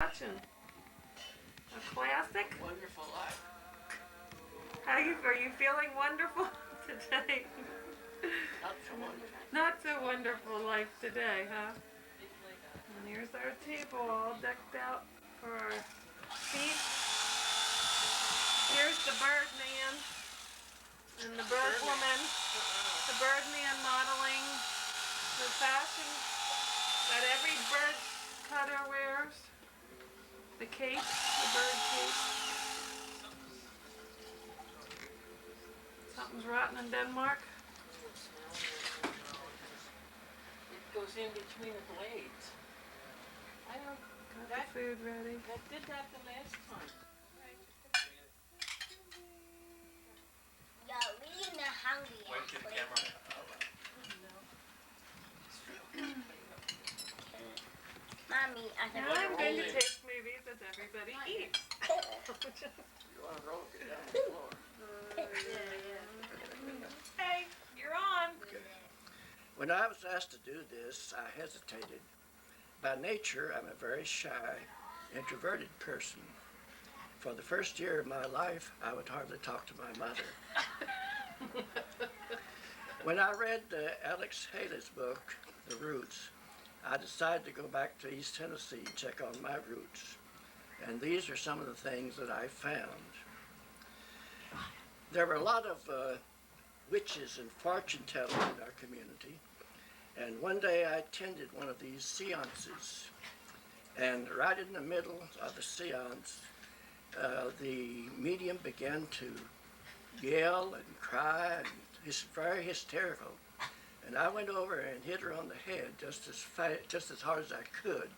watching? A classic? Wonderful Life. Are you feeling wonderful today? Not so wonderful. Not so wonderful life today, huh? And here's our table all decked out for our feast. Here's the Birdman and the Birdwoman. The Birdman modeling the fashion that every bird cutter wears. The cape, the bird cape. Something's rotten in Denmark. It goes in between the blades. I don't. Got the food ready. That did that the last time. Yo, we in the hungry. Wait to the camera. Mommy, I Now can I'm going to taste movies as everybody eats. You want to roll? Get down on the floor. Hey, you're on. When I was asked to do this, I hesitated. By nature, I'm a very shy, introverted person. For the first year of my life, I would hardly talk to my mother. When I read Alex Haley's book, The Roots, I decided to go back to East Tennessee and check on my roots. And these are some of the things that I found. There were a lot of witches and fortune tellers in our community. And one day I attended one of these seances. And right in the middle of the seance, the medium began to yell and cry, and it's very hysterical. And I went over and hit her on the head just as hard as I could.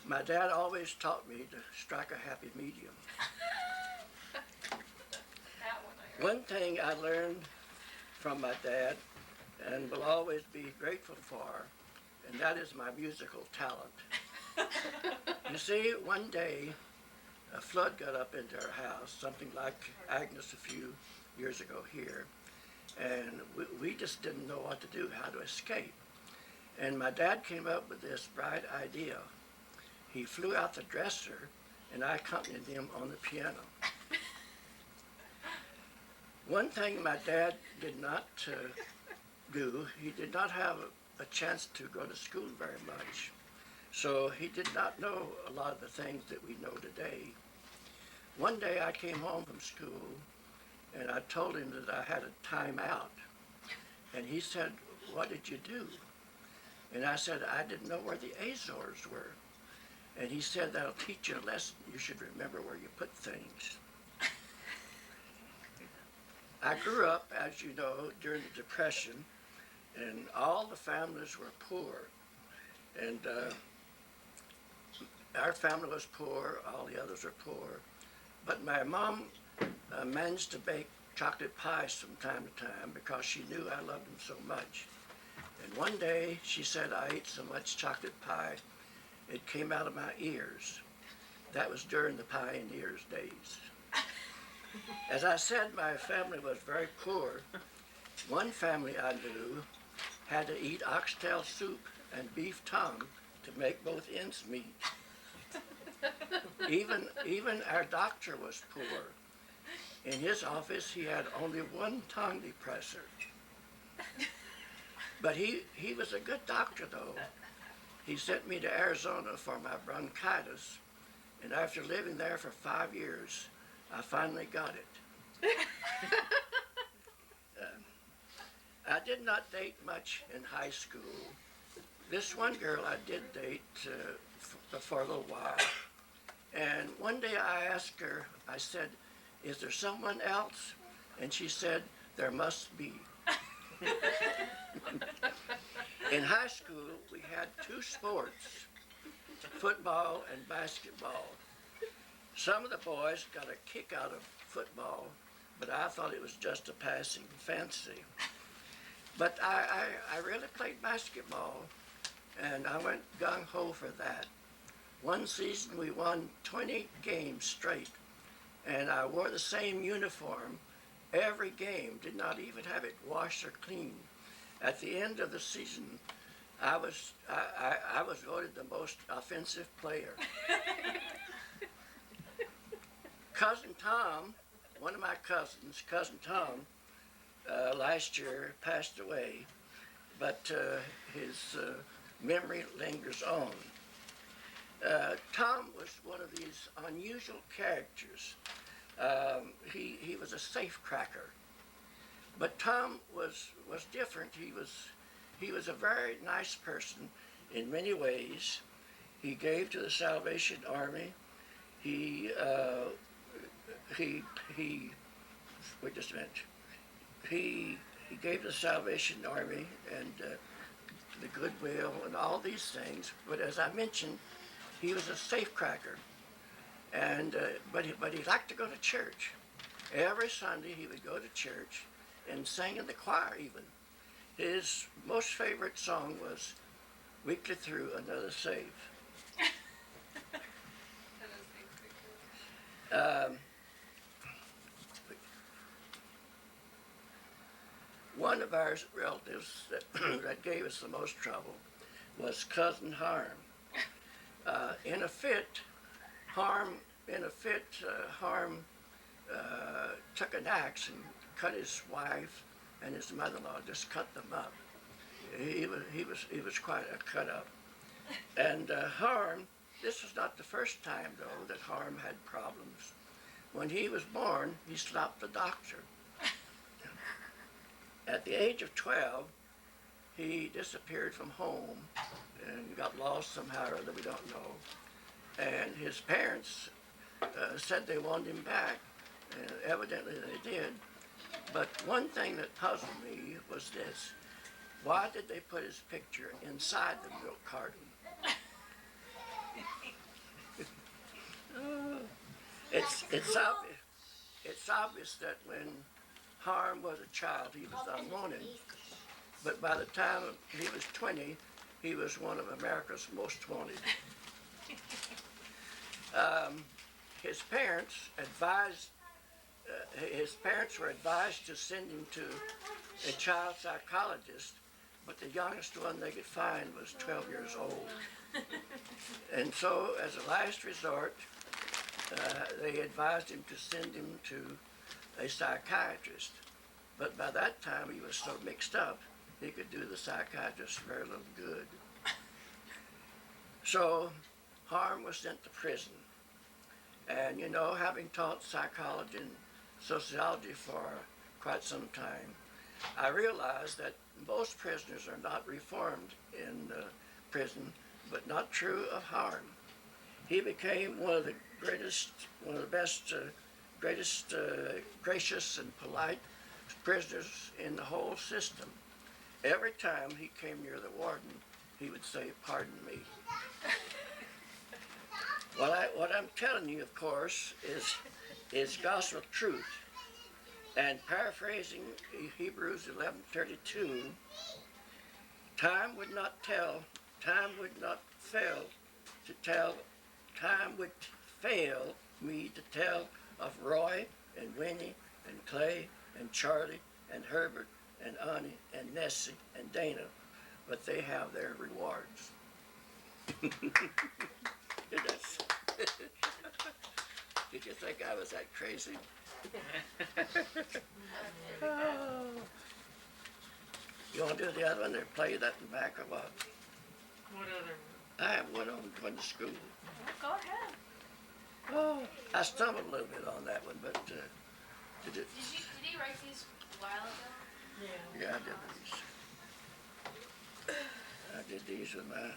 My dad always taught me to strike a happy medium. One thing I learned from my dad and will always be grateful for, and that is my musical talent. You see, one day a flood got up into our house, something like Agnes a few years ago here, and we just didn't know what to do, how to escape. And my dad came up with this bright idea. He flew out the dresser, and I accompanied him on the piano. One thing my dad did not do, he did not have a chance to go to school very much. So he did not know a lot of the things that we know today. One day I came home from school and I told him that I had a time out. And he said, "What did you do?" And I said, "I didn't know where the Azores were." And he said, "That'll teach you a lesson. You should remember where you put things." I grew up, as you know, during the Depression, and all the families were poor. And our family was poor, all the others were poor. But my mom managed to bake chocolate pies from time to time because she knew I loved them so much. And one day she said I ate so much chocolate pie, it came out of my ears. That was during the Pioneers days. As I said, my family was very poor. One family I knew had to eat oxtail soup and beef tongue to make both ends meet. Even our doctor was poor. In his office, he had only one tongue depressor. But he was a good doctor, though. He sent me to Arizona for my bronchitis, and after living there for 5 years, I finally got it. I did not date much in high school. This one girl I did date for a little while. And one day I asked her, I said, "Is there someone else?" And she said, "There must be." In high school, we had two sports, football and basketball. Some of the boys got a kick out of football, but I thought it was just a passing fancy. But I really played basketball, and I went gung-ho for that. One season we won 20 games straight, and I wore the same uniform every game, did not even have it washed or cleaned. At the end of the season, I was voted the most offensive player. Cousin Tom, one of my cousins, Cousin Tom, last year passed away, but his memory lingers on. Tom was one of these unusual characters. He was a safe cracker, but Tom was different. He was a very nice person in many ways. He gave to the Salvation Army. He wait just a minute. He gave to the Salvation Army and the Goodwill and all these things. But as I mentioned, he was a safe cracker, and but he liked to go to church. Every Sunday he would go to church and sing in the choir even. His most favorite song was "Weekly Through Another Save." One of our relatives that gave us the most trouble was Cousin Harm. In a fit, Harm took an axe and cut his wife and his mother-in-law. Just cut them up. He was quite a cut up. And Harm, this was not the first time though that Harm had problems. When he was born, he slapped the doctor. At the age of 12, he disappeared from home and got lost somehow or other, we don't know. And his parents said they wanted him back, and evidently they did. But one thing that puzzled me was this: why did they put his picture inside the milk carton? It's obvious that when Harm was a child, he was unwanted. But by the time he was 20, he was one of America's most wanted. His parents were advised to send him to a child psychologist, but the youngest one they could find was 12 years old. And so, as a last resort, they advised him to send him to a psychiatrist. But by that time, he was so mixed up, he could do the psychiatrist very little good. So Harm was sent to prison. And you know, having taught psychology and sociology for quite some time, I realized that most prisoners are not reformed in prison, but not true of Harm. He became one of the best, gracious and polite prisoners in the whole system. Every time he came near the warden, he would say, "Pardon me." What I'm telling you, of course, is gospel truth. And paraphrasing Hebrews 11:32, time would fail me to tell of Roy and Winnie and Clay and Charlie and Herbert and Annie and Nessie and Dana, but they have their rewards. Did you think I was that crazy? Oh. You want to do the other one or play that in the back or what? What other? I have one on going to school. Go ahead. Oh, I stumbled a little bit on that one, but did it? Did he write these a while ago? Yeah. Yeah, I did these with my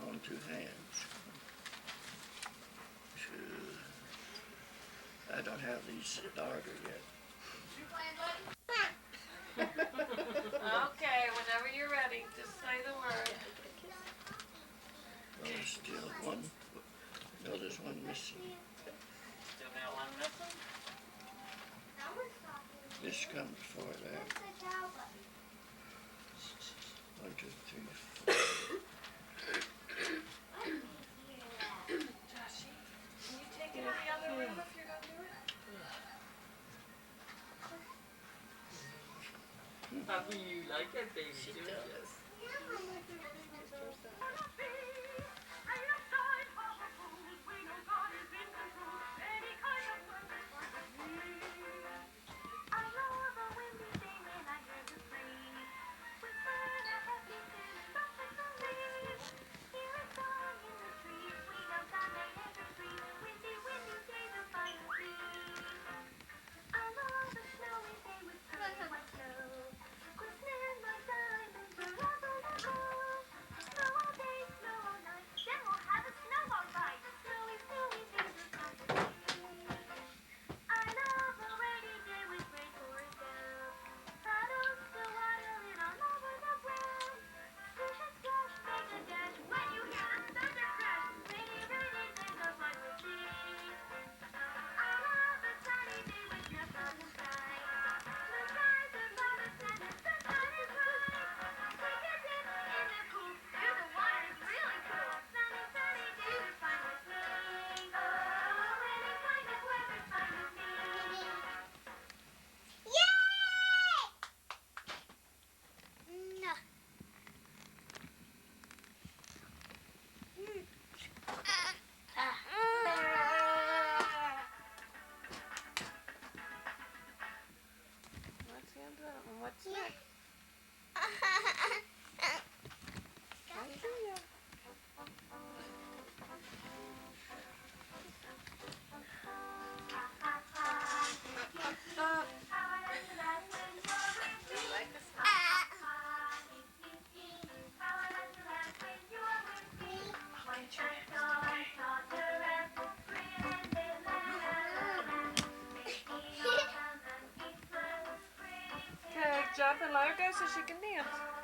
own two hands. I don't have these in order yet. You playing, buddy? Okay, whenever you're ready, just say the word. Oh, there's still one. No, there's one missing. Still got one missing? This comes before that. 1, 2, 3, 4. Joshy, can you take it in the other room if you're gonna do it? Happy you like it, baby. She don't does. you? so she can dance.